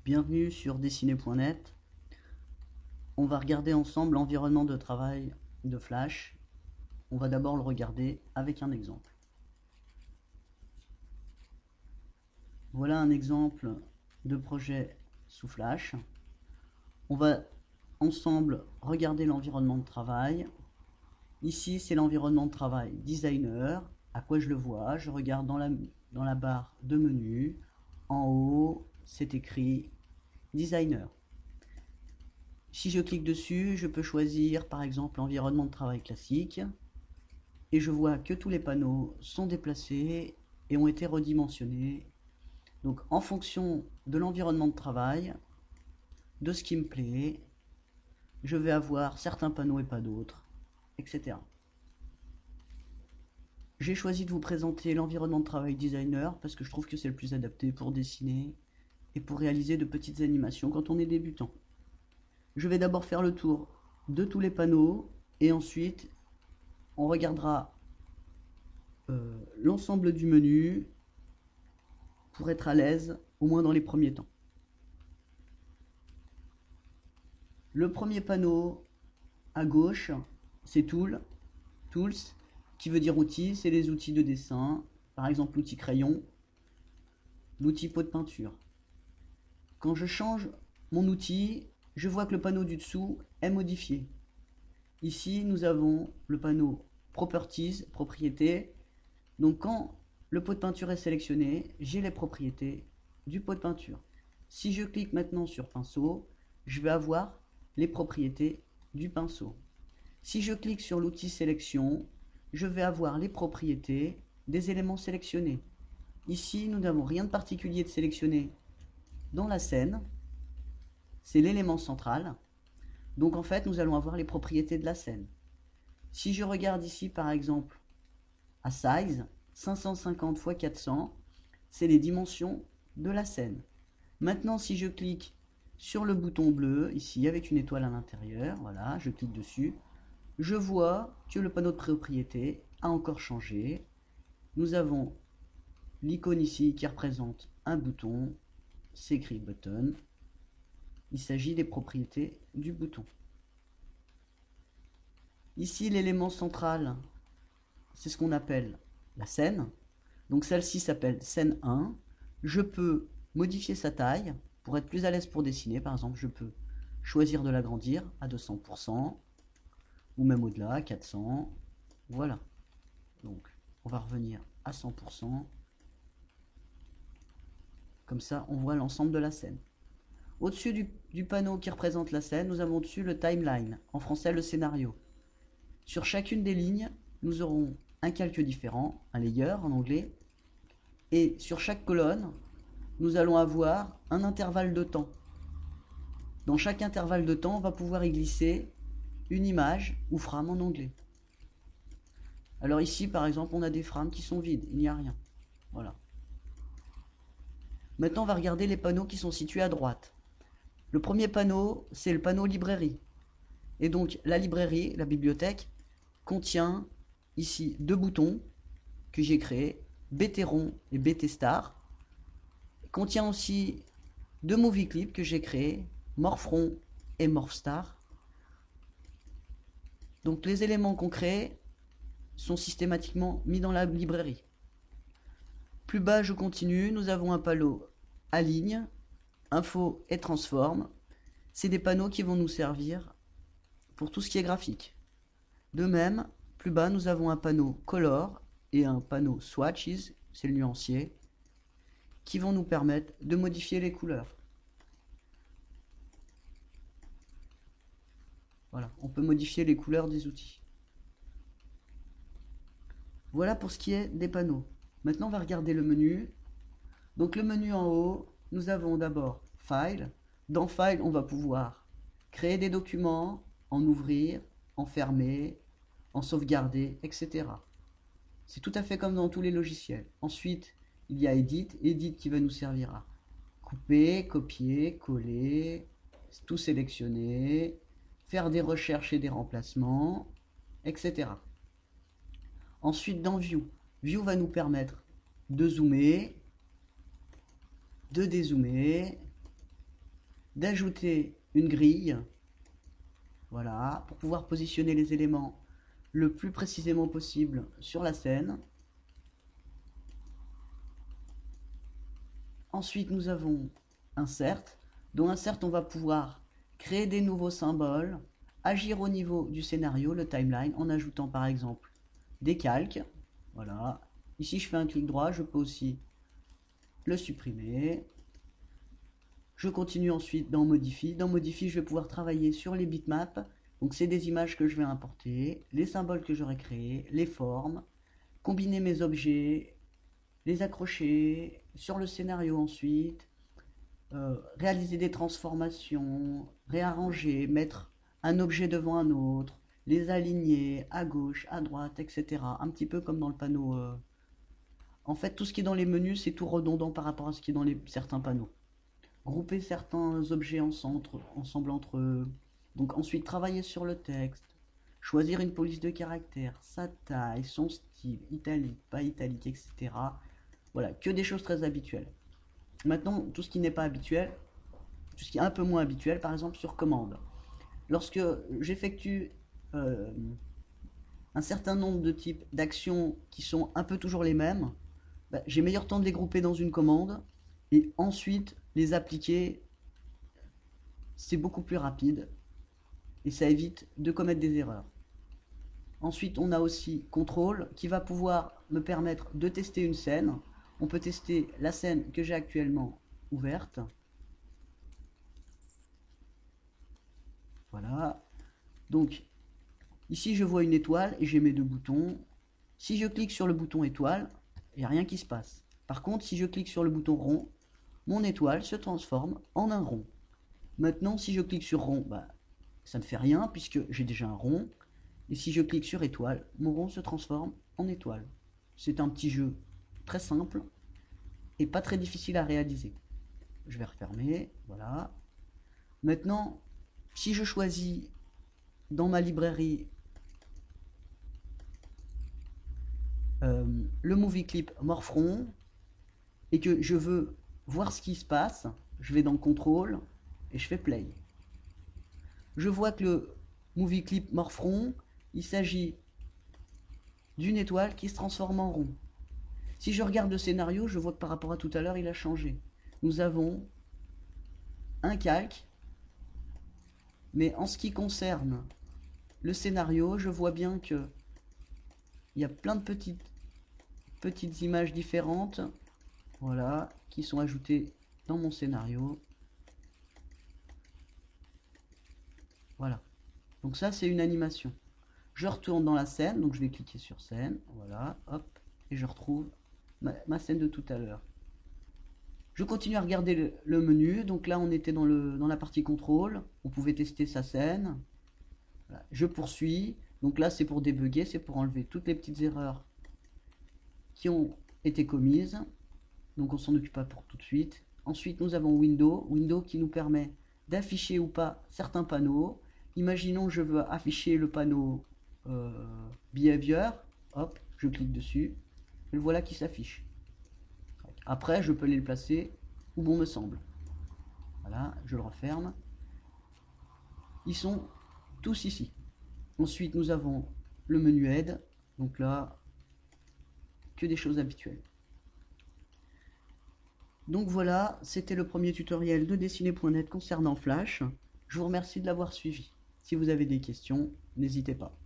Bienvenue sur dessiner.net. On va regarder ensemble l'environnement de travail de Flash. On va d'abord le regarder avec un exemple. Voilà un exemple de projet sous Flash. On va ensemble regarder l'environnement de travail. Ici, c'est l'environnement de travail designer. À quoi je le vois? Je regarde dans la barre de menu. En haut, c'est écrit designer. Si je clique dessus, je peux choisir par exemple l'environnement de travail classique. Et je vois que tous les panneaux sont déplacés et ont été redimensionnés. Donc en fonction de l'environnement de travail, de ce qui me plaît, je vais avoir certains panneaux et pas d'autres, etc. J'ai choisi de vous présenter l'environnement de travail designer parce que je trouve que c'est le plus adapté pour dessiner et pour réaliser de petites animations quand on est débutant. Je vais d'abord faire le tour de tous les panneaux et ensuite on regardera l'ensemble du menu pour être à l'aise, au moins dans les premiers temps. Le premier panneau à gauche, c'est Tools, qui veut dire outils, c'est les outils de dessin, par exemple l'outil crayon, l'outil pot de peinture. Quand je change mon outil, je vois que le panneau du dessous est modifié. Ici, nous avons le panneau Properties, propriétés. Donc quand le pot de peinture est sélectionné, j'ai les propriétés du pot de peinture. Si je clique maintenant sur pinceau, je vais avoir les propriétés du pinceau. Si je clique sur l'outil sélection, je vais avoir les propriétés des éléments sélectionnés. Ici, nous n'avons rien de particulier de sélectionné dans la scène. C'est l'élément central. Donc en fait, nous allons avoir les propriétés de la scène. Si je regarde ici, par exemple, à Size, 550 x 400, c'est les dimensions de la scène. Maintenant, si je clique sur le bouton bleu, ici, avec une étoile à l'intérieur, voilà, je clique dessus, je vois que le panneau de propriété a encore changé. Nous avons l'icône ici qui représente un bouton, c'est écrit button. Il s'agit des propriétés du bouton. Ici, l'élément central, c'est ce qu'on appelle la scène. Donc celle-ci s'appelle scène 1. Je peux modifier sa taille pour être plus à l'aise pour dessiner. Par exemple, je peux choisir de l'agrandir à 200%, ou même au-delà, à 400. Voilà. Donc, on va revenir à 100%. Comme ça, on voit l'ensemble de la scène. Au-dessus du panneau qui représente la scène, nous avons dessus le timeline, en français le scénario. Sur chacune des lignes, nous aurons un calque différent, un layer en anglais, et sur chaque colonne, nous allons avoir un intervalle de temps. Dans chaque intervalle de temps, on va pouvoir y glisser une image ou frame en anglais. Alors ici, par exemple, on a des frames qui sont vides, il n'y a rien. Voilà. Maintenant, on va regarder les panneaux qui sont situés à droite. Le premier panneau, c'est le panneau librairie. Et donc, la librairie, la bibliothèque, contient ici deux boutons que j'ai créés, BT-ROM et BT-STAR. Contient aussi deux movie clips que j'ai créés, MorphROM et MorphStar. Donc les éléments qu'on crée sont systématiquement mis dans la librairie. Plus bas, je continue, nous avons un panneau Aligne, Info et Transform. C'est des panneaux qui vont nous servir pour tout ce qui est graphique. De même, plus bas, nous avons un panneau Color et un panneau Swatches, c'est le nuancier, qui vont nous permettre de modifier les couleurs. Voilà, on peut modifier les couleurs des outils. Voilà pour ce qui est des panneaux. Maintenant, on va regarder le menu. Donc le menu en haut, nous avons d'abord File. Dans File, on va pouvoir créer des documents, en ouvrir, en fermer, en sauvegarder, etc. C'est tout à fait comme dans tous les logiciels. Ensuite, il y a Edit qui va nous servir à couper, copier, coller, tout sélectionner, faire des recherches et des remplacements, etc. Ensuite, dans View va nous permettre de zoomer, de dézoomer, d'ajouter une grille, voilà, pour pouvoir positionner les éléments le plus précisément possible sur la scène. Ensuite, nous avons insert. Dans insert, on va pouvoir créer des nouveaux symboles, agir au niveau du scénario, le timeline, en ajoutant par exemple des calques. Voilà. Ici, je fais un clic droit, je peux aussi le supprimer. Je continue ensuite dans Modify. Dans Modify, je vais pouvoir travailler sur les bitmaps. Donc, c'est des images que je vais importer, les symboles que j'aurai créés, les formes, combiner mes objets, les accrocher sur le scénario ensuite, réaliser des transformations, réarranger, mettre un objet devant un autre, les aligner à gauche, à droite, etc. Un petit peu comme dans le panneau. En fait, tout ce qui est dans les menus, c'est tout redondant par rapport à ce qui est dans certains panneaux. Grouper certains objets ensemble entre eux. Donc ensuite, travailler sur le texte. Choisir une police de caractère, sa taille, son style, italique, pas italique, etc. Voilà, que des choses très habituelles. Maintenant, tout ce qui n'est pas habituel, tout ce qui est un peu moins habituel, par exemple sur commande. Lorsque j'effectue un certain nombre de types d'actions qui sont un peu toujours les mêmes, bah, j'ai meilleur temps de les grouper dans une commande et ensuite les appliquer. C'est beaucoup plus rapide et ça évite de commettre des erreurs. Ensuite, on a aussi contrôle qui va pouvoir me permettre de tester une scène. On peut tester la scène que j'ai actuellement ouverte. Voilà. Donc, ici, je vois une étoile et j'ai mes deux boutons. Si je clique sur le bouton étoile, il n'y a rien qui se passe. Par contre, si je clique sur le bouton rond, mon étoile se transforme en un rond. Maintenant, si je clique sur rond, bah, ça ne fait rien puisque j'ai déjà un rond. Et si je clique sur étoile, mon rond se transforme en étoile. C'est un petit jeu très simple et pas très difficile à réaliser. Je vais refermer, voilà. Maintenant, si je choisis dans ma librairie le movie clip Morphron et que je veux voir ce qui se passe, je vais dans contrôle et je fais play. Je vois que le movie clip Morphron, il s'agit d'une étoile qui se transforme en rond. Si je regarde le scénario, je vois que par rapport à tout à l'heure, il a changé. Nous avons un calque, mais en ce qui concerne le scénario, je vois bien que il y a plein de petites images différentes, voilà, qui sont ajoutées dans mon scénario. Voilà. Donc ça, c'est une animation. Je retourne dans la scène, donc je vais cliquer sur scène, voilà, hop, et je retrouve ma scène de tout à l'heure. Je continue à regarder le menu, donc là on était dans la partie contrôle, on pouvait tester sa scène. Voilà. Je poursuis, donc là c'est pour débugger, c'est pour enlever toutes les petites erreurs qui ont été commises, donc on s'en occupe pas pour tout de suite. Ensuite nous avons Window qui nous permet d'afficher ou pas certains panneaux. Imaginons que je veux afficher le panneau Behavior, hop, je clique dessus, et le voilà qui s'affiche. Après, je peux les placer où bon me semble. Voilà, je le referme. Ils sont tous ici. Ensuite, nous avons le menu aide. Donc là, que des choses habituelles. Donc voilà, c'était le premier tutoriel de dessiner.net concernant Flash. Je vous remercie de l'avoir suivi. Si vous avez des questions, n'hésitez pas.